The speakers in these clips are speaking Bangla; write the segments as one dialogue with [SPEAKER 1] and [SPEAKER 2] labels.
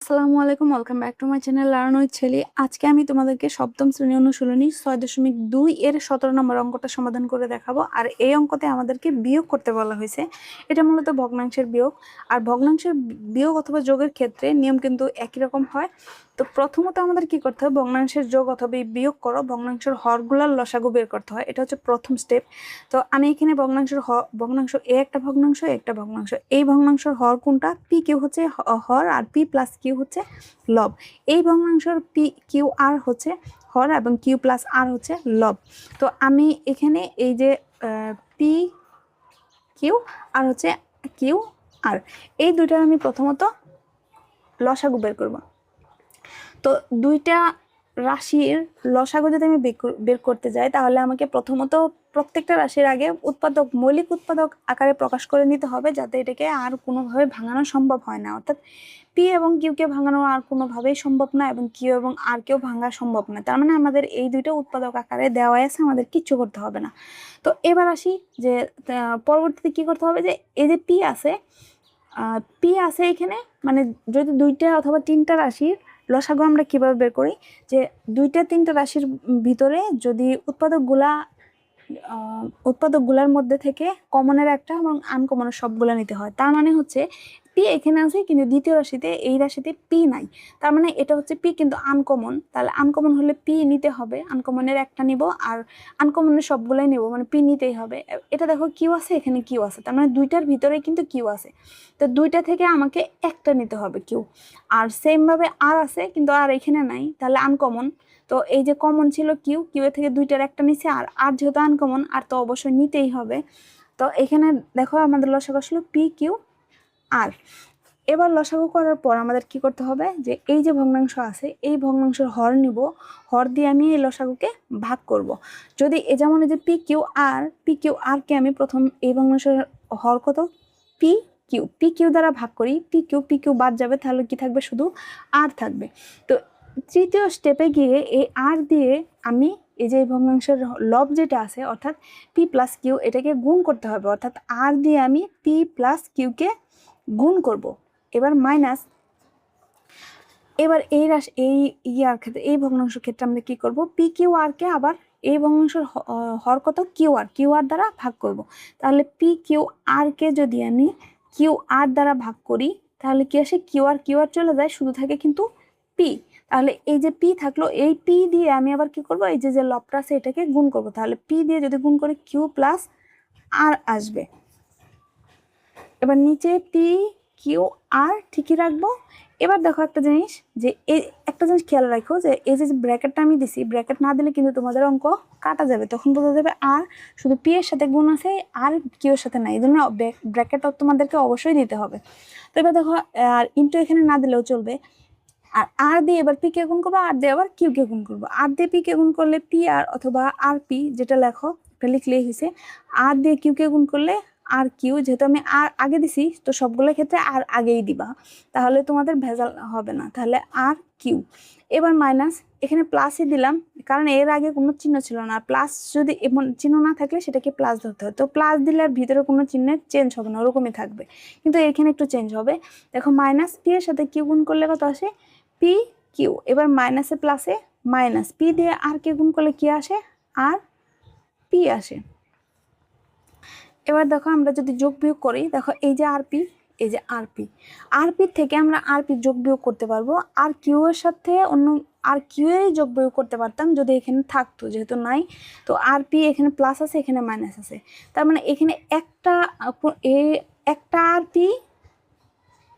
[SPEAKER 1] আসসালামু আলাইকুম, welcome back to my channel learn with ছেলে। আজকে আমি তোমাদেরকে সপ্তম শ্রেণী অনুশীলনী 6.2 এর 17 নম্বর অঙ্কটা সমাধান করে দেখাবো। আর এই অঙ্কতে আমাদেরকে বিয়োগ করতে বলা হয়েছে। এটা মূলত ভগ্নাংশের বিয়োগ। আর ভগ্নাংশের বিয়োগ অথবা যোগের ক্ষেত্রে নিয়ম কিন্তু একই রকম হয়। তো প্রথমত আমাদের কি করতে হবে, ভগ্নাংশের যোগ অথবা বিয়োগ করো, ভগ্নাংশের হরগুলার লসাগু বের করতে হয়। এটা হচ্ছে প্রথম স্টেপ। তো আমি এখানে ভগ্নাংশ এ একটা ভগ্নাংশ, একটা ভগ্নাংশ, এই ভগ্নাংশের হর কোনটা, পি কিউ হচ্ছে হর আর পি প্লাস কিউ হচ্ছে লব। এই ভগ্নাংশের পি কিউ আর হচ্ছে হর এবং কিউ প্লাস আর হচ্ছে লব। তো আমি এখানে এই যে পি কিউ আর হচ্ছে কিউ আর, এই দুইটার আমি প্রথমত লসাগু বের করব। তো দুইটা রাশির লসাগু যদি আমি বের করতে যাই, তাহলে আমাকে প্রথমত প্রত্যেকটা রাশির আগে মৌলিক উৎপাদক আকারে প্রকাশ করে নিতে হবে, যাতে এটাকে আর কোনোভাবে ভাঙানো সম্ভব হয় না। অর্থাৎ পি এবং কিউকে ভাঙানো আর কোনোভাবেই সম্ভব না, এবং কিউ এবং আর কেও ভাঙা সম্ভব না। তার মানে আমাদের এই দুইটা উৎপাদক আকারে দেওয়া আছে, আমাদের কিচ্ছু করতে হবে না। তো এবার আসি যে পরবর্তীতে কি করতে হবে, যে এই যে পি আছে এখানে, মানে যদি দুইটা অথবা তিনটা রাশির লসাগু আমরা কিভাবে বের করি, যে দুইটা তিনটা রাশির ভিতরে যদি উৎপাদকগুলার মধ্যে থেকে কমনের একটা এবং আনকমনের সবগুলা নিতে হয়। তার মানে হচ্ছে পি এখানে আছে, কিন্তু দ্বিতীয় রাশিতে এই রাশিতে পি নাই। তার মানে এটা হচ্ছে পি কিন্তু আনকমন। তাহলে আনকমন হলে পি নিতে হবে, আনকমনের একটা নিব আর আনকমনের সবগুলাই নিব, মানে পি নিতেই হবে। এটা দেখো কিউ আছে, এখানে কিউ আছে, তার মানে দুইটার ভিতরে কিন্তু কিউ আছে। তো দুইটা থেকে আমাকে একটা নিতে হবে কিউ। আর সেম ভাবে আর আছে, কিন্তু আর এখানে নাই, তাহলে আনকমন। তো এই যে কমন ছিল কিউ, কিউ এর থেকে দুইটার একটা নিচে, আর যেহেতু আনকমন আর তো অবশ্যই নিতেই হবে। তো এখানে দেখো আমাদের লসাগু আসলো পি কিউ আর। এবার লসাগু করার পর আমাদের কি করতে হবে, যে এই যে ভগ্নাংশ আছে, এই ভগ্নাংশের হর নিব, হর দিয়ে আমি এই লসাগুকে ভাগ করব। যদি যেমন এই যে পি কিউ আর কে আমি প্রথম এই ভগ্নাংশের হর কত, পি কিউ দ্বারা ভাগ করি, পি কিউ বাদ যাবে, তাহলে কি থাকবে, শুধু আর থাকবে। তো তৃতীয় স্টেপে গিয়ে এই আর দিয়ে আমি এই যে ভগ্নাংশের লব যেটা আছে, অর্থাৎ পি প্লাস কিউ, এটাকে গুণ করতে হবে। অর্থাৎ আর দিয়ে আমি পি প্লাস কিউকে গুণ করব। এবার মাইনাস, এবার এই ইয়ার ক্ষেত্রে, এই ভগ্নাংশ ক্ষেত্রে আমরা কি করব, পি কিউ আর কে আবার এই ভগ্নাংশের হর কত, কিউ আর দ্বারা ভাগ করব। তাহলে পি কিউ আর কে যদি আমি কিউ আর দ্বারা ভাগ করি, তাহলে কি আসে, কিউ আর চলে যায়, শুধু থাকে কিন্তু পি। তাহলে এই যে পি থাকলো, এই পি দিয়ে আমি আবার কি করব, এই যে লবটা আছে এটাকে গুণ করব। তাহলে পি দিয়ে যদি গুণ করি, কিউ প্লাস আর আসবে। এবার নিচে পি কিউ আর ঠিকই রাখবো। এবার দেখো একটা জিনিস, যে একটা জিনিস খেয়াল রাখো, যে এই যে ব্র্যাকেটটা আমি দিছি, ব্র্যাকেট না দিলে কিন্তু তোমাদের অঙ্ক কাটা যাবে, তখন বোঝা যাবে আর শুধু পি এর সাথে গুণ আছে আর কিউ এর সাথে নাই। এই জন্য ব্র্যাকেট তোমাদেরকে অবশ্যই দিতে হবে। তো এবার দেখো, আর ইন্টু এখানে না দিলেও চলবে। আর দিয়ে এবার পি কে গুণ করবো, আর দিয়ে আবার কিউ কে গুণ করবো। আর দিয়ে পি কে গুণ করলে পি আর, অথবা আর পি যেটা লেখো এটা লিখলেই হয়েছে। আর দিয়ে কিউ কে গুণ করলে আর কিউ, যেহেতু আমি আর আগে দিছি, তো সবগুলোর ক্ষেত্রে আর আগেই দিবা, তাহলে তোমাদের ভেজাল হবে না। তাহলে আর কিউ। এবার মাইনাস, এখানে প্লাসই দিলাম, কারণ এর আগে কোনো চিহ্ন ছিল না। প্লাস যদি এমন চিহ্ন না থাকলে সেটাকে প্লাস ধরতে হয়। তো প্লাস দিলে আর ভিতরে কোনো চিহ্নের চেঞ্জ হবে না, ওরকমই থাকবে, কিন্তু এখানে একটু চেঞ্জ হবে। দেখো মাইনাস পি এর সাথে কিউ গুণ করলে কত আসে, পি কিউ। এবার মাইনাসে প্লাসে মাইনাস, পি দিয়ে আর কে গুণ করলে কি আসে, আর পি আসে। এবার দেখো আমরা যদি যোগ বিয়োগ করি, দেখো এই যে আরপি, এই যে আরপি থেকে আমরা আরপি যোগ বিয়োগ করতে পারবো। আর কিউ এর সাথে অন্য আর কিউ এর যোগ বিয়োগ করতে পারতাম যদি এখানে থাকতো, যেহেতু নাই। তো আরপি এখানে প্লাস আছে, এখানে মাইনাস আছে, তার মানে এখানে একটা আরপি,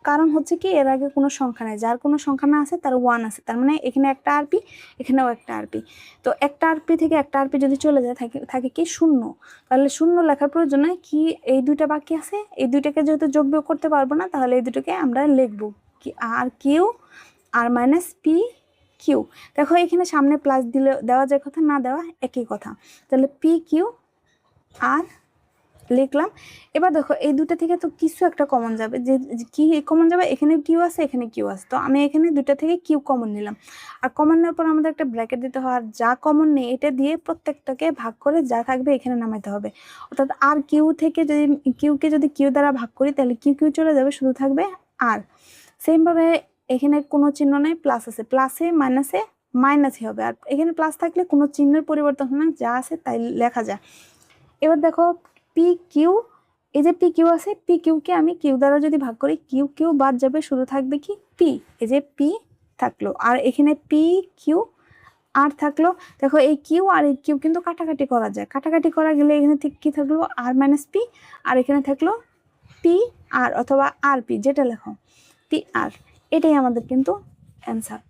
[SPEAKER 1] কারণ হচ্ছে কি এর আগে কোনো সংখ্যা নাই, যার কোনো সংখ্যা না আছে তার ওয়ান আছে, তার মানে এখানে একটা আরপি, এখানেও একটা আরপি। তো একটা আরপি থেকে একটা আরপি যদি চলে যায়, থাকে কি শূন্য। তাহলে শূন্য লেখার প্রয়োজনে কি, এই দুইটা বাকি আছে, এই দুইটাকে যেহেতু যোগ বিয়োগ করতে পারবো না, তাহলে এই দুটোকে আমরা লিখবো কি, আর Q R minus P Q. দেখো এখানে সামনে প্লাস দিলে দেওয়া যায় কথা, না দেওয়া একই কথা। তাহলে পি কিউ আর লিখলাম। এবার দেখো এই দুটো থেকে তো কিছু একটা কমন যাবে, যে কি কমন যাবে, এখানে কিউ আছে, এখানে কিউ আছে, তো আমি এখানে দুটো থেকে কিউ কমন নিলাম। আর কমন নেওয়ার পর আমাদের একটা ব্র্যাকেট দিতে হয়, আর যা কমন নেই এটা দিয়ে প্রত্যেকটাকে ভাগ করে যা থাকবে এখানে নামাইতে হবে। অর্থাৎ আর কিউ থেকে যদি কিউ দ্বারা ভাগ করি, তাহলে কিউ চলে যাবে, শুধু থাকবে আর। সেমভাবে এখানে কোনো চিহ্ন নাই, প্লাস আছে, প্লাসে মাইনাসে মাইনাসই হবে। আর এখানে প্লাস থাকলে কোনো চিহ্নের পরিবর্তন হয় না, যা আছে তাই লেখা যায়। এবার দেখো পি কিউ, এই যে পি কিউ আছে, পি কিউকে আমি কিউ দ্বারা যদি ভাগ করি, কিউ কিউ বাদ যাবে, শুধু থাকবে কি পি। এই যে পি থাকলো, আর এখানে পি কিউ আর থাকলো। দেখো এই কিউ আর এই কিউ কিন্তু কাটাকাটি করা যায়, কাটাকাটি করা গেলে এখানে ঠিক কি থাকলো আর মাইনাস পি, আর এখানে থাকলো পি আর অথবা আর পি, যেটা লেখো পি আর। এটাই আমাদের কিন্তু অ্যান্সার।